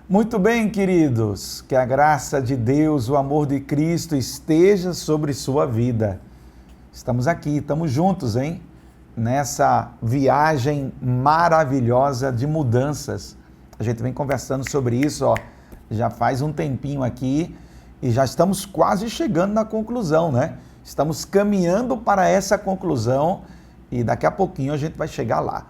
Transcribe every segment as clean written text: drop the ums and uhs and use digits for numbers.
Muito bem, queridos, que a graça de Deus, o amor de Cristo esteja sobre sua vida. Estamos aqui, estamos juntos, hein? Nessa viagem maravilhosa de mudanças. A gente vem conversando sobre isso, ó, já faz um tempinho aqui e já estamos quase chegando na conclusão, né? Estamos caminhando para essa conclusão e daqui a pouquinho a gente vai chegar lá.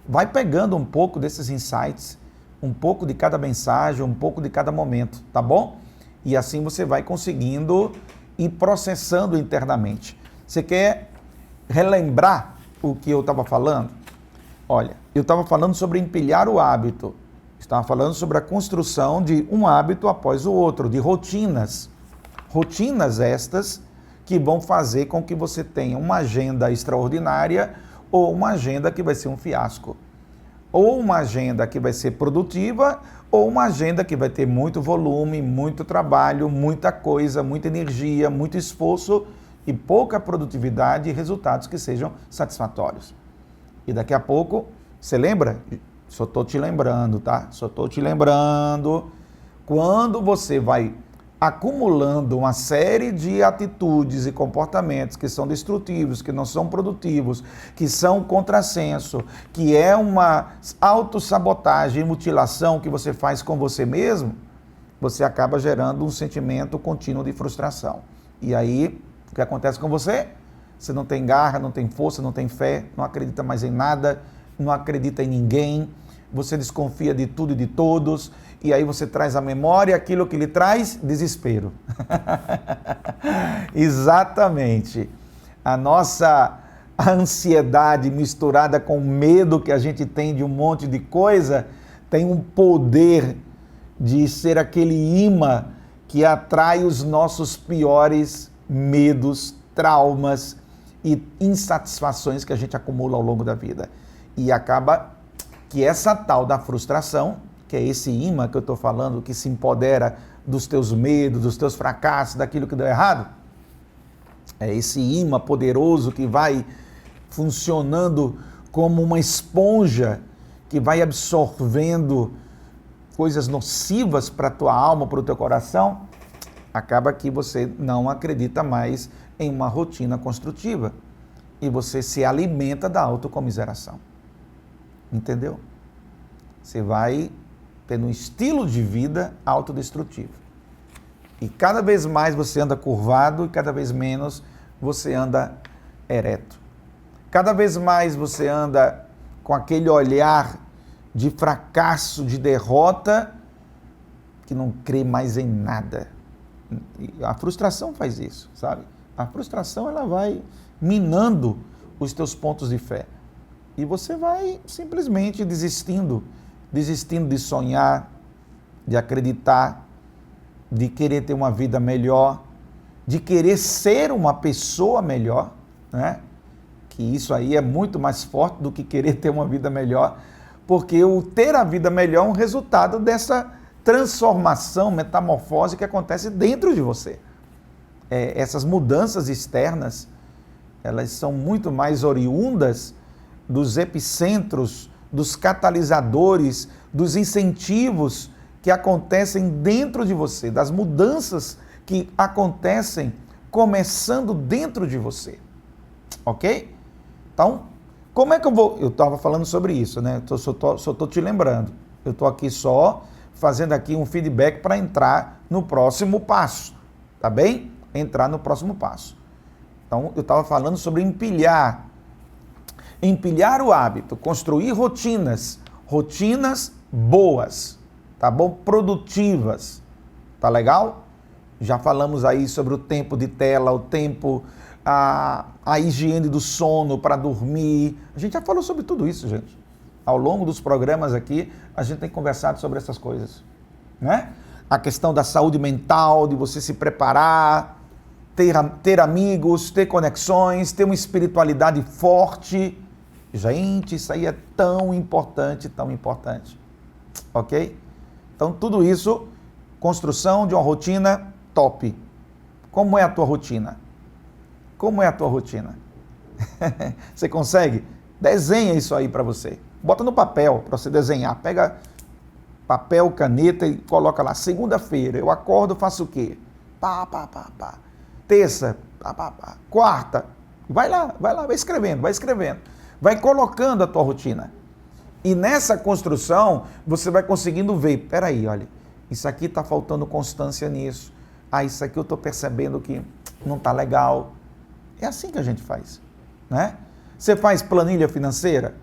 Vai pegando um pouco desses insights, um pouco de cada mensagem, um pouco de cada momento, tá bom? E assim você vai conseguindo ir processando internamente. Você quer relembrar o que eu estava falando? Olha, eu estava falando sobre empilhar o hábito. Estava falando sobre a construção de um hábito após o outro, de rotinas. Rotinas estas que vão fazer com que você tenha uma agenda extraordinária ou uma agenda que vai ser um fiasco. Ou uma agenda que vai ser produtiva, ou uma agenda que vai ter muito volume, muito trabalho, muita coisa, muita energia, muito esforço e pouca produtividade e resultados que sejam satisfatórios. E daqui a pouco, você lembra? Só estou te lembrando, tá? Só estou te lembrando. Quando você vai acumulando uma série de atitudes e comportamentos que são destrutivos, que não são produtivos, que são contrassenso, que é uma autossabotagem e mutilação que você faz com você mesmo, você acaba gerando um sentimento contínuo de frustração. E aí, o que acontece com você? Você não tem garra, não tem força, não tem fé, não acredita mais em nada, não acredita em ninguém, você desconfia de tudo e de todos, e aí você traz à memória aquilo que lhe traz desespero. Exatamente. A nossa ansiedade misturada com o medo que a gente tem de um monte de coisa tem um poder de ser aquele imã que atrai os nossos piores medos, traumas e insatisfações que a gente acumula ao longo da vida. E acaba que essa tal da frustração, que é esse imã que eu estou falando, que se empodera dos teus medos, dos teus fracassos, daquilo que deu errado, é esse imã poderoso que vai funcionando como uma esponja que vai absorvendo coisas nocivas para a tua alma, para o teu coração, acaba que você não acredita mais em uma rotina construtiva e você se alimenta da autocomiseração. Entendeu? Você vai tendo um estilo de vida autodestrutivo. E cada vez mais você anda curvado e cada vez menos você anda ereto. Cada vez mais você anda com aquele olhar de fracasso, de derrota, que não crê mais em nada. E a frustração faz isso, sabe? A frustração ela vai minando os teus pontos de fé. E você vai simplesmente desistindo de sonhar, de acreditar, de querer ter uma vida melhor, de querer ser uma pessoa melhor, né? Que isso aí é muito mais forte do que querer ter uma vida melhor, porque o ter a vida melhor é um resultado dessa transformação, metamorfose que acontece dentro de você. Essas mudanças externas, elas são muito mais oriundas dos epicentros, dos catalisadores, dos incentivos que acontecem dentro de você, das mudanças que acontecem começando dentro de você. Ok? Então, como é que eu vou... Eu estava falando sobre isso, né? Só estou te lembrando. Eu estou aqui só fazendo aqui um feedback para entrar no próximo passo. Tá bem? Entrar no próximo passo. Então, eu estava falando sobre empilhar o hábito, construir rotinas boas, tá bom? Produtivas, tá legal? Já falamos aí sobre o tempo de tela, o tempo, a higiene do sono para dormir. A gente já falou sobre tudo isso, gente. Ao longo dos programas aqui, a gente tem conversado sobre essas coisas, né? A questão da saúde mental, de você se preparar, ter amigos, ter conexões, ter uma espiritualidade forte. Gente, isso aí é tão importante, ok? Então, tudo isso, construção de uma rotina top. Como é a tua rotina? Como é a tua rotina? Você consegue? Desenha isso aí para você. Bota no papel para você desenhar. Pega papel, caneta e coloca lá, segunda-feira, eu acordo, faço o quê? Pá. Terça, pá. Quarta, vai lá, vai escrevendo. Vai colocando a tua rotina. E nessa construção, você vai conseguindo ver, peraí, olha, isso aqui está faltando constância nisso. Isso aqui eu estou percebendo que não está legal. É assim que a gente faz, né? Você faz planilha financeira?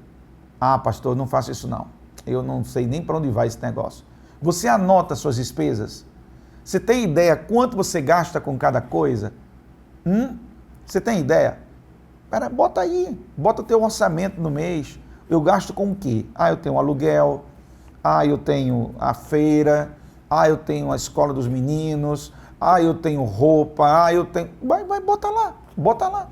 Pastor, não faço isso não. Eu não sei nem para onde vai esse negócio. Você anota suas despesas? Você tem ideia quanto você gasta com cada coisa? Você tem ideia? Bota aí, bota o teu orçamento no mês. Eu gasto com o quê? Eu tenho um aluguel, eu tenho a feira, eu tenho a escola dos meninos, eu tenho roupa, eu tenho... Bota lá.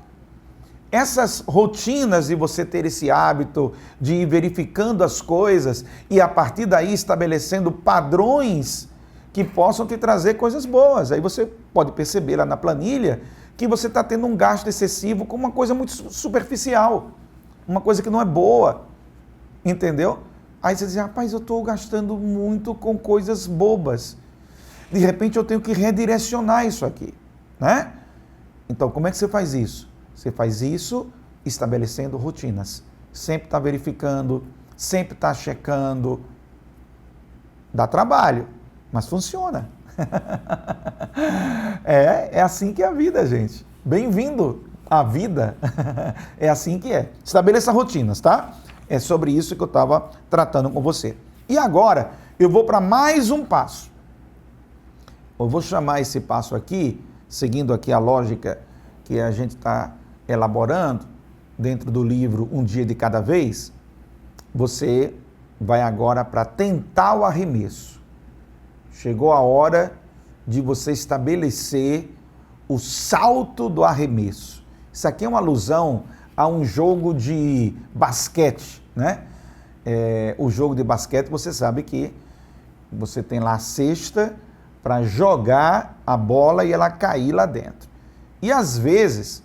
Essas rotinas de você ter esse hábito de ir verificando as coisas e a partir daí estabelecendo padrões que possam te trazer coisas boas. Aí você pode perceber lá na planilha que você está tendo um gasto excessivo com uma coisa muito superficial, uma coisa que não é boa, entendeu? Aí você diz, rapaz, eu estou gastando muito com coisas bobas. De repente eu tenho que redirecionar isso aqui, né? Então, como é que você faz isso? Você faz isso estabelecendo rotinas. Sempre está verificando, sempre está checando. Dá trabalho, mas funciona. É assim que é a vida, gente. Bem-vindo à vida. É assim que é. Estabeleça rotinas, tá? É sobre isso que eu estava tratando com você. E agora, eu vou para mais um passo. Eu vou chamar esse passo aqui, seguindo aqui a lógica que a gente está elaborando dentro do livro Um Dia de Cada Vez. Você vai agora para tentar o arremesso. Chegou a hora de você estabelecer o salto do arremesso. Isso aqui é uma alusão a um jogo de basquete, né? O jogo de basquete, você sabe que você tem lá a cesta para jogar a bola e ela cair lá dentro. E às vezes,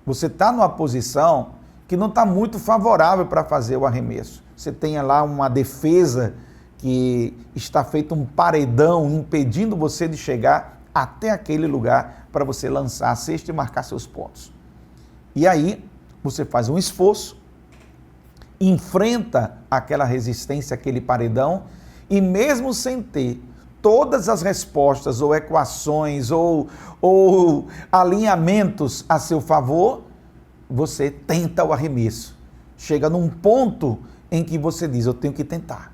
você está numa posição que não está muito favorável para fazer o arremesso. Você tem lá uma defesa que está feito um paredão impedindo você de chegar até aquele lugar para você lançar a cesta e marcar seus pontos. E aí, você faz um esforço, enfrenta aquela resistência, aquele paredão, e mesmo sem ter todas as respostas ou equações ou alinhamentos a seu favor, você tenta o arremesso. Chega num ponto em que você diz, eu tenho que tentar.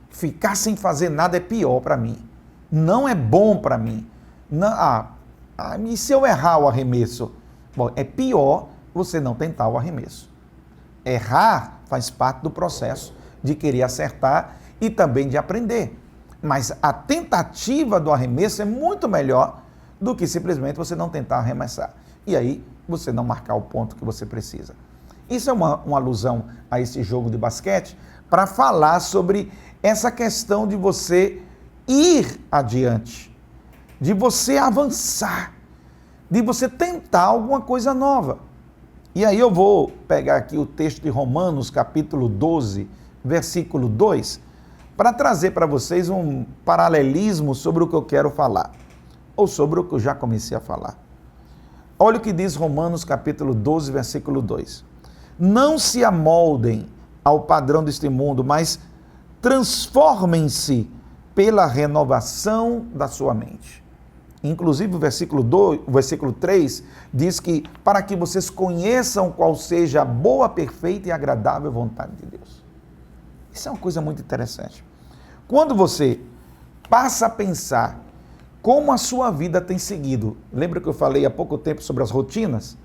Ficar sem fazer nada é pior para mim. Não é bom para mim. E se eu errar o arremesso? Bom, é pior você não tentar o arremesso. Errar faz parte do processo de querer acertar e também de aprender. Mas a tentativa do arremesso é muito melhor do que simplesmente você não tentar arremessar. E aí você não marcar o ponto que você precisa. Isso é uma alusão a esse jogo de basquete para falar sobre essa questão de você ir adiante, de você avançar, de você tentar alguma coisa nova. E aí eu vou pegar aqui o texto de Romanos, capítulo 12, versículo 2, para trazer para vocês um paralelismo sobre o que eu quero falar, ou sobre o que eu já comecei a falar. Olha o que diz Romanos, capítulo 12, versículo 2. Não se amoldem ao padrão deste mundo, mas transformem-se pela renovação da sua mente. Inclusive o versículo 3 diz que para que vocês conheçam qual seja a boa, perfeita e agradável vontade de Deus. Isso é uma coisa muito interessante. Quando você passa a pensar como a sua vida tem seguido, lembra que eu falei há pouco tempo sobre as rotinas?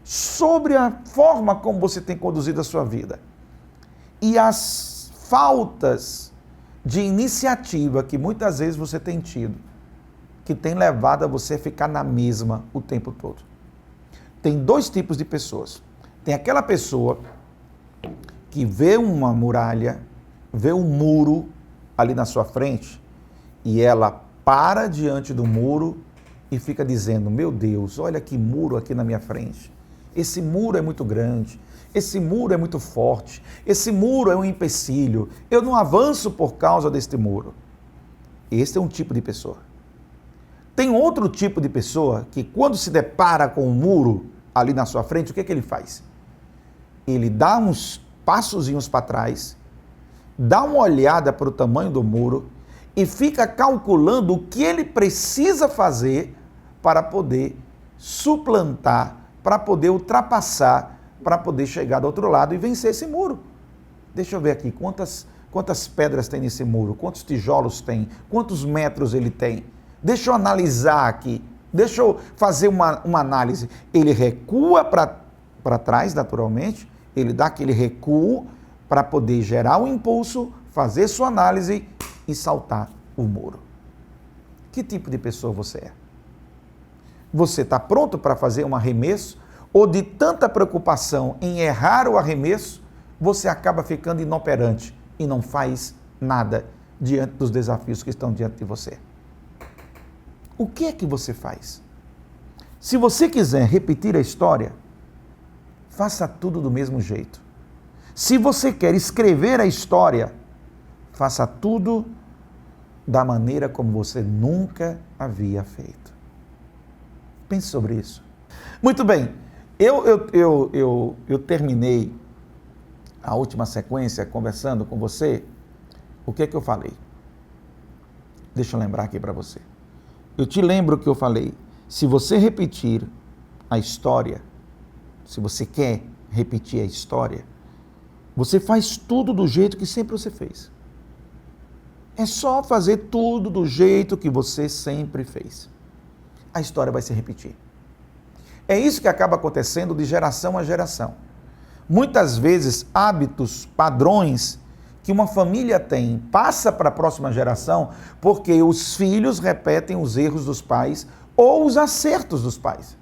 Sobre a forma como você tem conduzido a sua vida. E as faltas de iniciativa que muitas vezes você tem tido, que tem levado a você ficar na mesma o tempo todo. Tem dois tipos de pessoas. Tem aquela pessoa que vê uma muralha, vê um muro ali na sua frente e ela para diante do muro e fica dizendo, meu Deus, olha que muro aqui na minha frente. Esse muro é muito grande, esse muro é muito forte, esse muro é um empecilho, eu não avanço por causa deste muro. Este é um tipo de pessoa. Tem outro tipo de pessoa que, quando se depara com um muro ali na sua frente, o que é que ele faz? Ele dá uns passozinhos para trás, dá uma olhada para o tamanho do muro e fica calculando o que ele precisa fazer para poder suplantar, para poder ultrapassar, para poder chegar do outro lado e vencer esse muro. Deixa eu ver aqui, quantas pedras tem nesse muro, quantos tijolos tem, quantos metros ele tem. Deixa eu analisar aqui, deixa eu fazer uma análise. Ele recua para trás, naturalmente, ele dá aquele recuo para poder gerar um impulso, fazer sua análise e saltar o muro. Que tipo de pessoa você é? Você está pronto para fazer um arremesso? Ou de tanta preocupação em errar o arremesso, você acaba ficando inoperante e não faz nada diante dos desafios que estão diante de você? O que é que você faz? Se você quiser repetir a história, faça tudo do mesmo jeito. Se você quer escrever a história, faça tudo da maneira como você nunca havia feito. Pense sobre isso. Muito bem, eu terminei a última sequência conversando com você. O que é que eu falei? Deixa eu lembrar aqui para você. Eu te lembro que eu falei, se você repetir a história, se você quer repetir a história, você faz tudo do jeito que sempre você fez. É só fazer tudo do jeito que você sempre fez. A história vai se repetir. É isso que acaba acontecendo de geração a geração. Muitas vezes, hábitos, padrões que uma família tem, passa para a próxima geração, porque os filhos repetem os erros dos pais ou os acertos dos pais.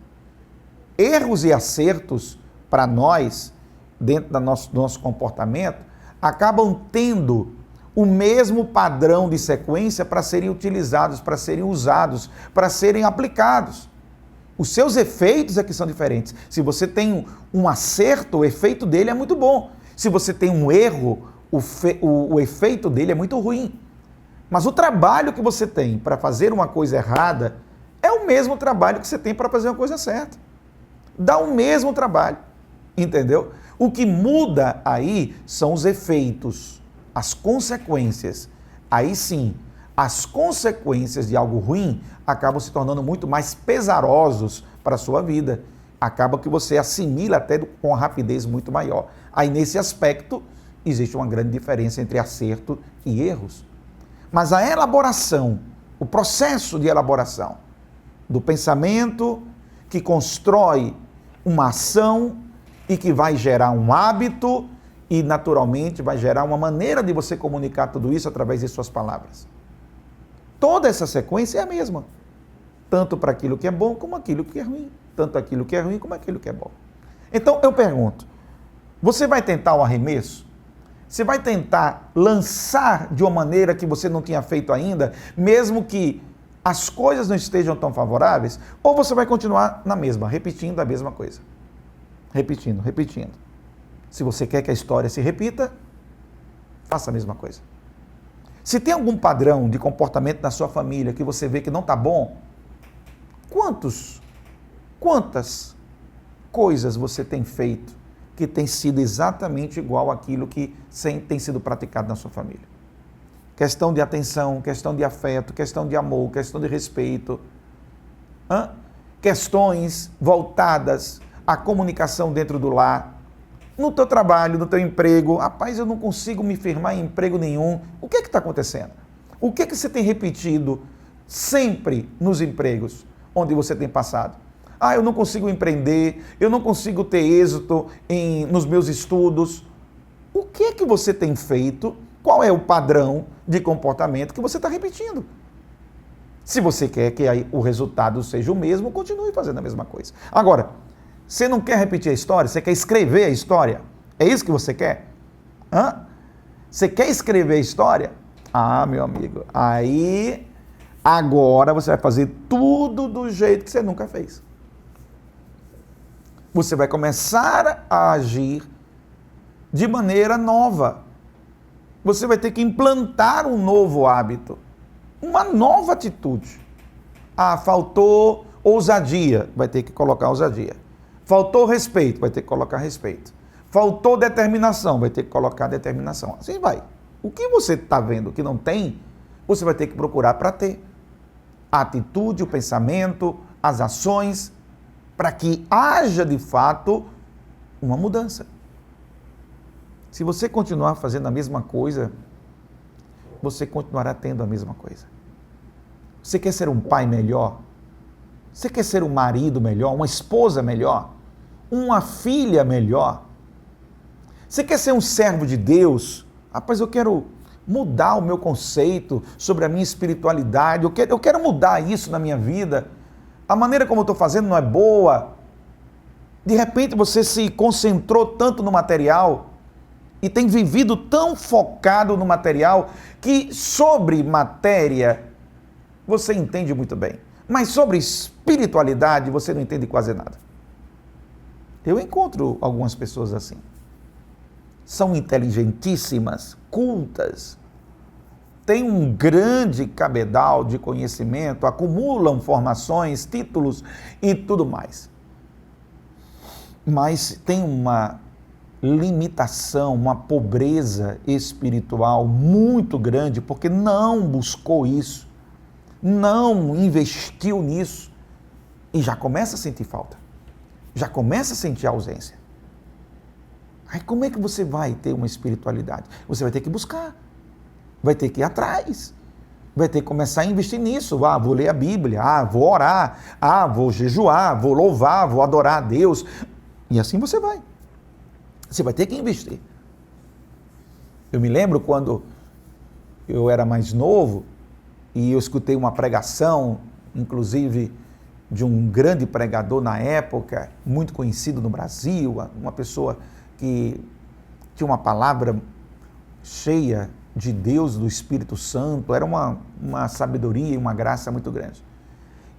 Erros e acertos, para nós, dentro do nosso comportamento, acabam tendo o mesmo padrão de sequência para serem utilizados, para serem usados, para serem aplicados. Os seus efeitos é que são diferentes. Se você tem um acerto, o efeito dele é muito bom. Se você tem um erro, o efeito dele é muito ruim. Mas o trabalho que você tem para fazer uma coisa errada é o mesmo trabalho que você tem para fazer uma coisa certa. Dá o mesmo trabalho, entendeu? O que muda aí são os efeitos, as consequências. Aí sim, as consequências de algo ruim acabam se tornando muito mais pesarosos para a sua vida. Acaba que você assimila até com uma rapidez muito maior. Aí nesse aspecto, existe uma grande diferença entre acerto e erros. Mas a elaboração, o processo de elaboração do pensamento que constrói uma ação e que vai gerar um hábito e, naturalmente, vai gerar uma maneira de você comunicar tudo isso através de suas palavras. Toda essa sequência é a mesma, tanto para aquilo que é bom como aquilo que é ruim, tanto aquilo que é ruim como aquilo que é bom. Então, eu pergunto, você vai tentar o arremesso? Você vai tentar lançar de uma maneira que você não tinha feito ainda, mesmo que as coisas não estejam tão favoráveis? Ou você vai continuar na mesma, repetindo a mesma coisa? Repetindo, repetindo. Se você quer que a história se repita, faça a mesma coisa. Se tem algum padrão de comportamento na sua família que você vê que não está bom, quantas coisas você tem feito que tem sido exatamente igual àquilo que tem sido praticado na sua família? Questão de atenção, questão de afeto, questão de amor, questão de respeito. Questões voltadas à comunicação dentro do lar. No teu trabalho, no teu emprego, rapaz, eu não consigo me firmar em emprego nenhum. O que está acontecendo? O que você tem repetido sempre nos empregos onde você tem passado? Eu não consigo empreender, eu não consigo ter êxito nos meus estudos. O que você tem feito? Qual é o padrão de comportamento que você está repetindo? Se você quer que aí o resultado seja o mesmo, continue fazendo a mesma coisa. Agora, você não quer repetir a história? Você quer escrever a história? É isso que você quer? Você quer escrever a história? Meu amigo, aí agora você vai fazer tudo do jeito que você nunca fez. Você vai começar a agir de maneira nova. Você vai ter que implantar um novo hábito. uma nova atitude. Ah, faltou ousadia, vai ter que colocar ousadia. Faltou respeito, vai ter que colocar respeito. Faltou determinação, vai ter que colocar determinação. Assim vai. O que você está vendo que não tem, você vai ter que procurar para ter. A atitude, o pensamento, as ações, para que haja de fato uma mudança. Se você continuar fazendo a mesma coisa, você continuará tendo a mesma coisa. Você quer ser um pai melhor? Você quer ser um marido melhor, uma esposa melhor, uma filha melhor? Você quer ser um servo de Deus? Rapaz, eu quero mudar o meu conceito sobre a minha espiritualidade, eu quero mudar isso na minha vida. A maneira como eu estou fazendo não é boa. De repente você se concentrou tanto no material e tem vivido tão focado no material que sobre matéria você entende muito bem, mas sobre espiritualidade você não entende quase nada. Eu encontro algumas pessoas assim. São inteligentíssimas, cultas, têm um grande cabedal de conhecimento, acumulam formações, títulos e tudo mais. Mas tem uma limitação, uma pobreza espiritual muito grande, porque não buscou isso, não investiu nisso e já começa a sentir falta, já começa a sentir ausência. Aí como é que você vai ter uma espiritualidade? Você vai ter que buscar, vai ter que ir atrás, vai ter que começar a investir nisso. Ah, vou ler a Bíblia, ah, vou orar, ah, vou jejuar, vou louvar, vou adorar a Deus. E assim você vai. Você vai ter que investir. Eu me lembro quando eu era mais novo e eu escutei uma pregação, inclusive de um grande pregador na época, muito conhecido no Brasil, uma pessoa que tinha uma palavra cheia de Deus, do Espírito Santo, era uma sabedoria e uma graça muito grande.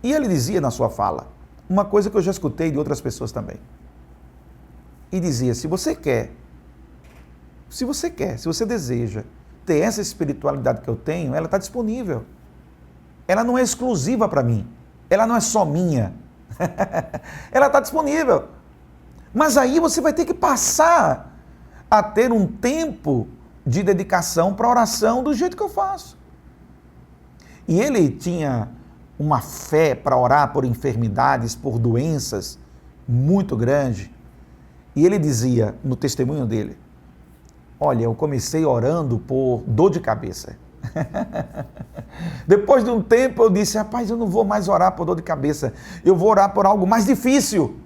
E ele dizia na sua fala uma coisa que eu já escutei de outras pessoas também. E dizia, se você deseja ter essa espiritualidade que eu tenho, ela está disponível. Ela não é exclusiva para mim. Ela não é só minha. Ela está disponível. Mas aí você vai ter que passar a ter um tempo de dedicação para a oração do jeito que eu faço. E ele tinha uma fé para orar por enfermidades, por doenças muito grande. E ele dizia no testemunho dele, olha, eu comecei orando por dor de cabeça. Depois de um tempo eu disse, rapaz, eu não vou mais orar por dor de cabeça, eu vou orar por algo mais difícil.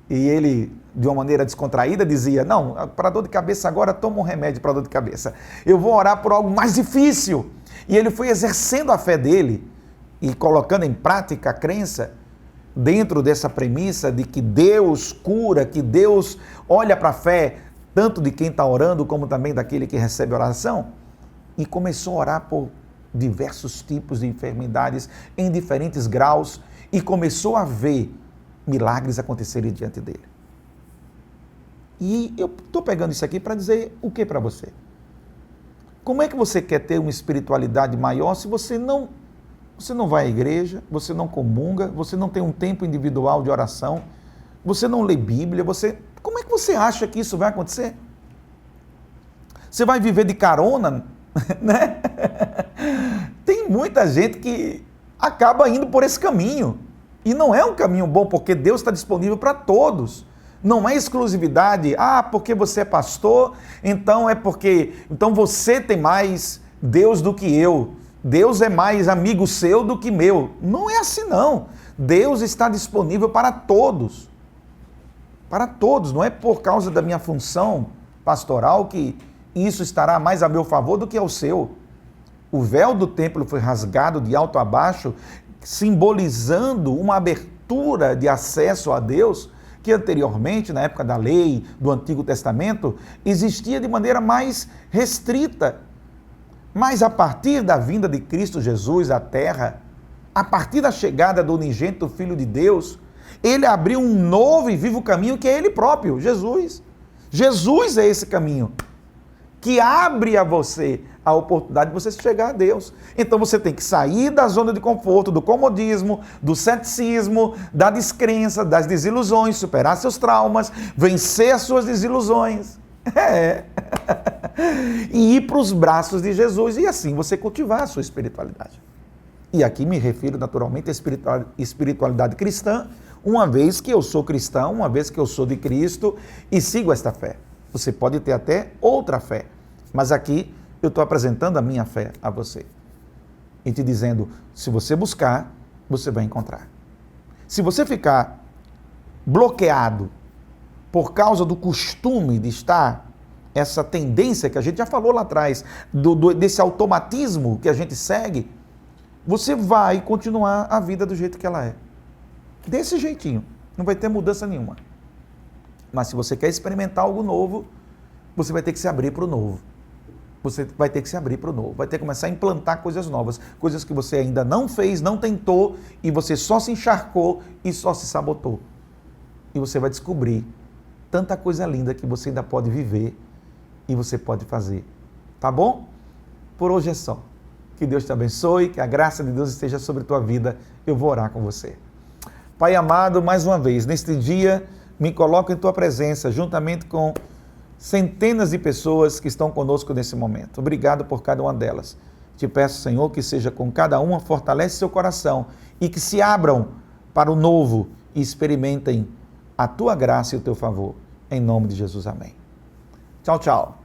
E ele, de uma maneira descontraída, dizia, não, para dor de cabeça agora toma um remédio para dor de cabeça. Eu vou orar por algo mais difícil. E ele foi exercendo a fé dele e colocando em prática a crença dentro dessa premissa de que Deus cura, que Deus olha para a fé, tanto de quem está orando, como também daquele que recebe oração, e começou a orar por diversos tipos de enfermidades, em diferentes graus, e começou a ver milagres acontecerem diante dele. E eu estou pegando isso aqui para dizer o que para você? Como é que você quer ter uma espiritualidade maior se você não vai à igreja, você não comunga, você não tem um tempo individual de oração, você não lê Bíblia, como é que você acha que isso vai acontecer? Você vai viver de carona, né? Tem muita gente que acaba indo por esse caminho, e não é um caminho bom, porque Deus está disponível para todos. Não é exclusividade, porque você é pastor, então você tem mais Deus do que eu. Deus é mais amigo seu do que meu. Não é assim não. Deus está disponível para todos. Para todos. Não é por causa da minha função pastoral que isso estará mais a meu favor do que ao seu. O véu do templo foi rasgado de alto a baixo, simbolizando uma abertura de acesso a Deus que anteriormente, na época da lei, do Antigo Testamento, existia de maneira mais restrita. Mas a partir da vinda de Cristo Jesus à Terra, a partir da chegada do unigênito Filho de Deus, ele abriu um novo e vivo caminho que é ele próprio, Jesus. Jesus é esse caminho. que abre a você a oportunidade de você chegar a Deus. Então você tem que sair da zona de conforto, do comodismo, do ceticismo, da descrença, das desilusões, superar seus traumas, vencer as suas desilusões. E ir para os braços de Jesus e assim você cultivar a sua espiritualidade. E aqui me refiro naturalmente à espiritualidade cristã, uma vez que eu sou cristão, uma vez que eu sou de Cristo e sigo esta fé. Você pode ter até outra fé, mas aqui eu estou apresentando a minha fé a você. E te dizendo, se você buscar, você vai encontrar. Se você ficar bloqueado por causa do costume de estar, essa tendência que a gente já falou lá atrás, desse automatismo que a gente segue, você vai continuar a vida do jeito que ela é. Desse jeitinho. Não vai ter mudança nenhuma. Mas se você quer experimentar algo novo, você vai ter que se abrir para o novo. Você vai ter que se abrir para o novo. Vai ter que começar a implantar coisas novas. Coisas que você ainda não fez, não tentou, e você só se encharcou e só se sabotou. E você vai descobrir tanta coisa linda que você ainda pode viver e você pode fazer. Tá bom? Por hoje é só. Que Deus te abençoe, que a graça de Deus esteja sobre a tua vida. Eu vou orar com você. Pai amado, mais uma vez, neste dia, me coloco em tua presença, juntamente com centenas de pessoas que estão conosco nesse momento. Obrigado por cada uma delas. Te peço, Senhor, que seja com cada uma, fortalece seu coração e que se abram para o novo e experimentem a tua graça e o teu favor. Em nome de Jesus, amém. Tchau, tchau.